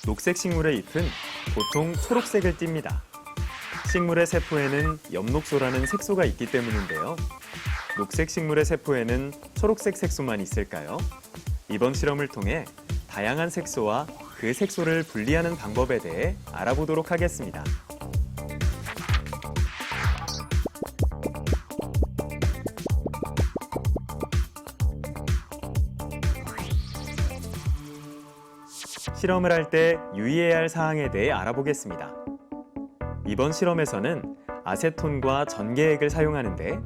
녹색 식물의 잎은 보통 초록색을 띱니다. 식물의 세포에는 엽록소라는 색소가 있기 때문인데요. 녹색 식물의 세포에는 초록색 색소만 있을까요? 이번 실험을 통해 다양한 색소와 그 색소를 분리하는 방법에 대해 알아보도록 하겠습니다. 실험을 할 때 유의해야 할 사항에 대해 알아보겠습니다. 이번 실험에서는 아세톤과 전개액을 사용하는데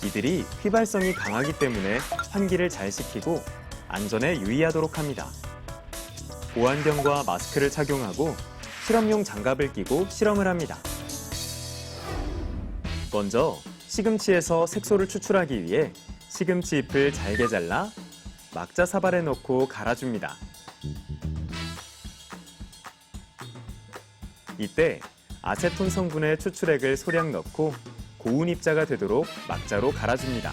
이들이 휘발성이 강하기 때문에 환기를 잘 시키고 안전에 유의하도록 합니다. 보안경과 마스크를 착용하고 실험용 장갑을 끼고 실험을 합니다. 먼저 시금치에서 색소를 추출하기 위해 시금치 잎을 잘게 잘라 막자 사발에 넣고 갈아줍니다. 이때 아세톤 성분의 추출액을 소량 넣고 고운 입자가 되도록 막자로 갈아줍니다.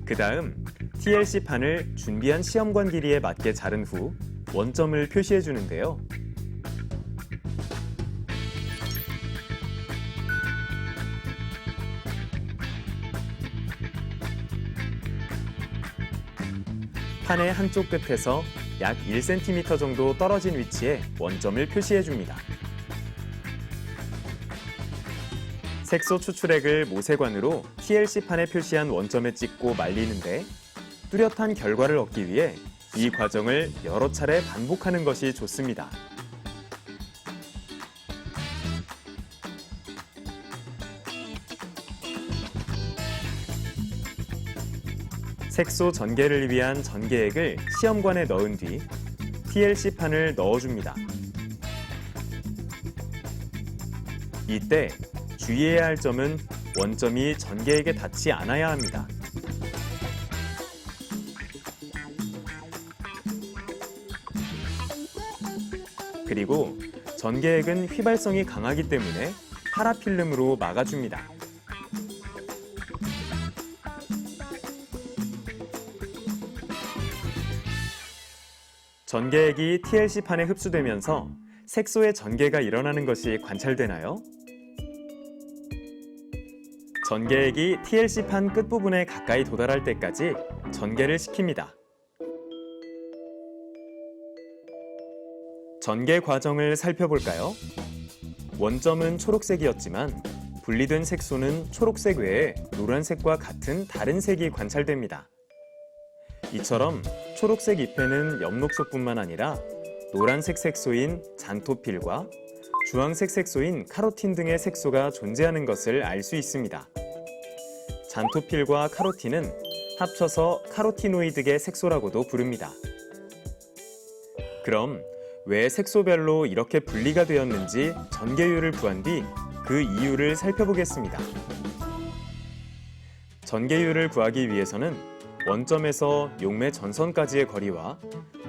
그 다음 TLC판을 준비한 시험관 길이에 맞게 자른 후 원점을 표시해 주는데요. 판의 한쪽 끝에서 약 1cm 정도 떨어진 위치에 원점을 표시해 줍니다. 색소 추출액을 모세관으로 TLC판에 표시한 원점에 찍고 말리는데 뚜렷한 결과를 얻기 위해 이 과정을 여러 차례 반복하는 것이 좋습니다. 색소 전개를 위한 전개액을 시험관에 넣은 뒤 TLC판을 넣어줍니다. 이때 주의해야 할 점은 원점이 전개액에 닿지 않아야 합니다. 그리고 전개액은 휘발성이 강하기 때문에 파라필름으로 막아줍니다. 전개액이 TLC판에 흡수되면서 색소의 전개가 일어나는 것이 관찰되나요? 전개액이 TLC판 끝부분에 가까이 도달할 때까지 전개를 시킵니다. 전개 과정을 살펴볼까요? 원점은 초록색이었지만 분리된 색소는 초록색 외에 노란색과 같은 다른 색이 관찰됩니다. 이처럼 초록색 잎에는 엽록소뿐만 아니라 노란색 색소인 잔토필과 주황색 색소인 카로틴 등의 색소가 존재하는 것을 알 수 있습니다. 잔토필과 카로틴은 합쳐서 카로티노이드계 색소라고도 부릅니다. 그럼 왜 색소별로 이렇게 분리가 되었는지 전개율을 구한 뒤 그 이유를 살펴보겠습니다. 전개율을 구하기 위해서는 원점에서 용매 전선까지의 거리와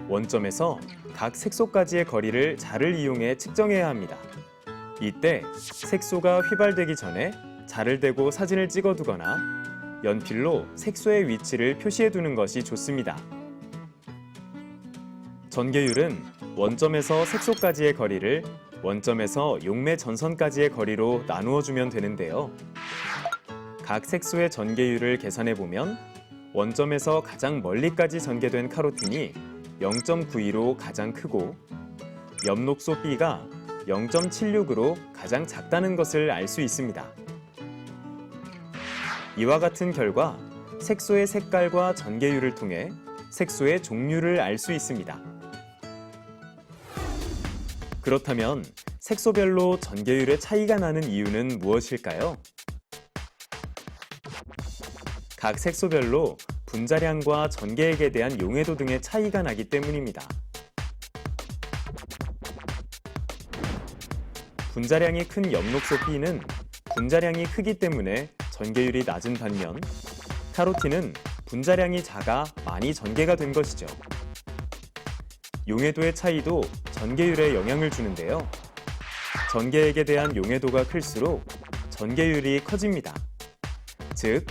원점에서 각 색소까지의 거리를 자를 이용해 측정해야 합니다. 이때 색소가 휘발되기 전에 자를 대고 사진을 찍어두거나 연필로 색소의 위치를 표시해두는 것이 좋습니다. 전개율은 원점에서 색소까지의 거리를 원점에서 용매 전선까지의 거리로 나누어주면 되는데요. 각 색소의 전개율을 계산해보면 원점에서 가장 멀리까지 전개된 카로틴이 0.92로 가장 크고 엽록소 B가 0.76으로 가장 작다는 것을 알 수 있습니다. 이와 같은 결과 색소의 색깔과 전개율을 통해 색소의 종류를 알 수 있습니다. 그렇다면 색소별로 전개율의 차이가 나는 이유는 무엇일까요? 각 색소별로 분자량과 전개액에 대한 용해도 등의 차이가 나기 때문입니다. 분자량이 큰 엽록소 B는 분자량이 크기 때문에 전개율이 낮은 반면 카로틴은 분자량이 작아 많이 전개가 된 것이죠. 용해도의 차이도 전개율에 영향을 주는데요. 전개액에 대한 용해도가 클수록 전개율이 커집니다. 즉,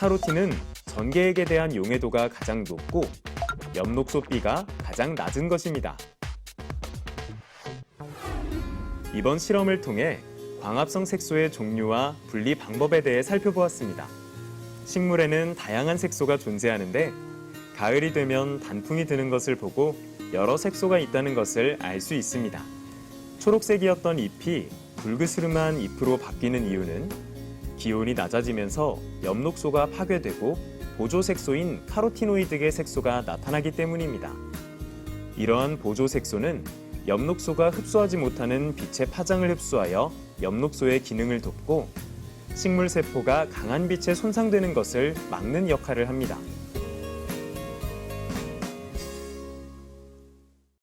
카로틴은 전개액에 대한 용해도가 가장 높고 엽록소 B가 가장 낮은 것입니다. 이번 실험을 통해 광합성 색소의 종류와 분리 방법에 대해 살펴보았습니다. 식물에는 다양한 색소가 존재하는데 가을이 되면 단풍이 드는 것을 보고 여러 색소가 있다는 것을 알 수 있습니다. 초록색이었던 잎이 붉으스름한 잎으로 바뀌는 이유는 기온이 낮아지면서 엽록소가 파괴되고 보조 색소인 카로티노이드계 색소가 나타나기 때문입니다. 이러한 보조 색소는 엽록소가 흡수하지 못하는 빛의 파장을 흡수하여 엽록소의 기능을 돕고 식물 세포가 강한 빛에 손상되는 것을 막는 역할을 합니다.